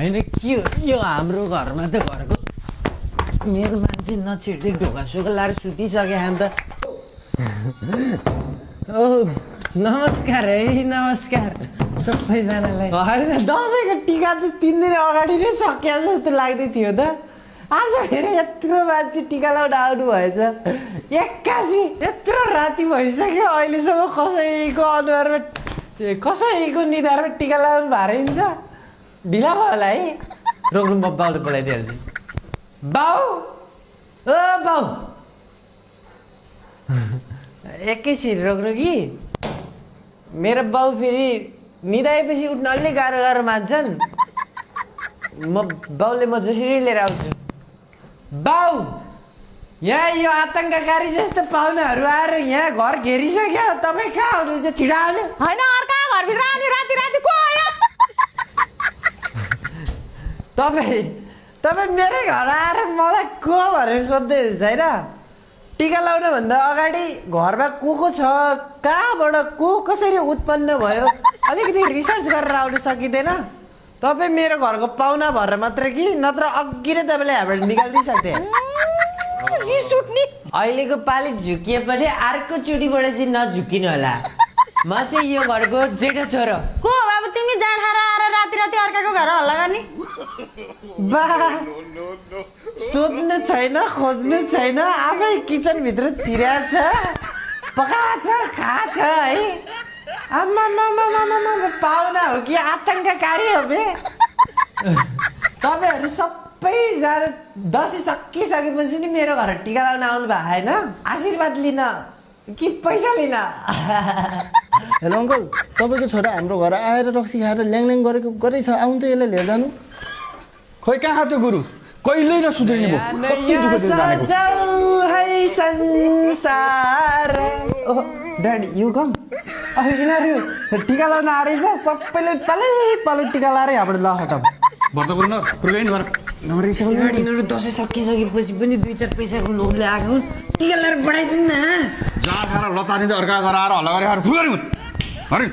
होइन के हो यो हाम्रो घरमा त घरको मेरो मान्छे नछिर्दै ढोका सोका लाएर सुतिसक्यो अन्त ओ नमस्कार है नमस्कार सबैजनालाई होइन दसैँको टिका त 3 दिन अगाडि नै सकिया जस्तो लाग्दै थियो त आज फेरि यत्रो मान्छे टिका लाउन आउनु भएछ 81 यत्रो राति भइसक्यो अहिलेसम्म कसैको अनुहारमा कसैको निधारमा टिका लाउनु भइन्छ ढिला भयो होला है रोक्नु म बाउले बोलाइदिइहाल्छु बाउ ओ बाउ एकैछिन रोक्नु कि मेरो बाउ फेरि निदाएपछि उठ्न अलि गाह्रो गाह्रो मान्छन् बाउले म जसरी लिएर आउँछु बाउ यहाँ यो आतङ्ककारी जस्तो पाहुनाहरू आएर यहाँ घर घेरिसक्यो तपाईँ कहाँ हुनुहुन्छ छिटो आउनु होइन अर्का घरभित्र आउने राति राति को आयो तपाईँ मेरै घर आएर मलाई को भनेर सोध्दै हुन्छ होइन टिका लाउन भन्दा अगाडि घरमा को छ कहाँबाट को कसरी उत्पन्न भयो अलिकति रिसर्च गरेर आउनु सकिँदैन तपाईँ मेरो घरको पाहुना भएर मात्र कि नत्र अघि नै तपाईँले यहाँबाट निकालिदिइसक्थे अहिलेको पालि झुकिए पनि अर्कोचोटिबाट चाहिँ नझुकिनु होला म चाहिँ यो घरको जेठो छोरो को अब तिमी जाँड खाएर आएर राति राति अर्काको घर हल्ला गर्ने बा सोध्नु छैन खोज्नु छैन आफै किचनभित्र छिर्या छ पकाएको छ खाएको छ है आमा पाहुना हो कि आतङ्ककारी हो बे तपाईँहरू सबैजना दसैँ सकिसकेपछि नि मेरो घर टिका लाउन आउनु भएको होइन आशीर्वाद लिन कि पैसा लिन हेलो अङ्कल तपाईँको छोरा हाम्रो घर आएर रक्सी खाएर ल्याङ गरेछ आउनु त यसलाई लिएर जानु खोइ कहाँ त्यो गुरु कहिल्यै नसुध्रिने भयो कति दुःख दिएर जानेको है संसार ओह ड्याडी यु कम यिनीहरू टिका लाउन आएछ सबैले तलै टिका लाएर यहाँबाट ल खतम यिनीहरू दसैँ सकिसकेपछि पनि 2-4 पैसाको लोभले आएको टिका लाएर बढाइदिनु न जा खाएर लतानी त अर्का घर आएर हल्ला गरेर फुल गऱ्यो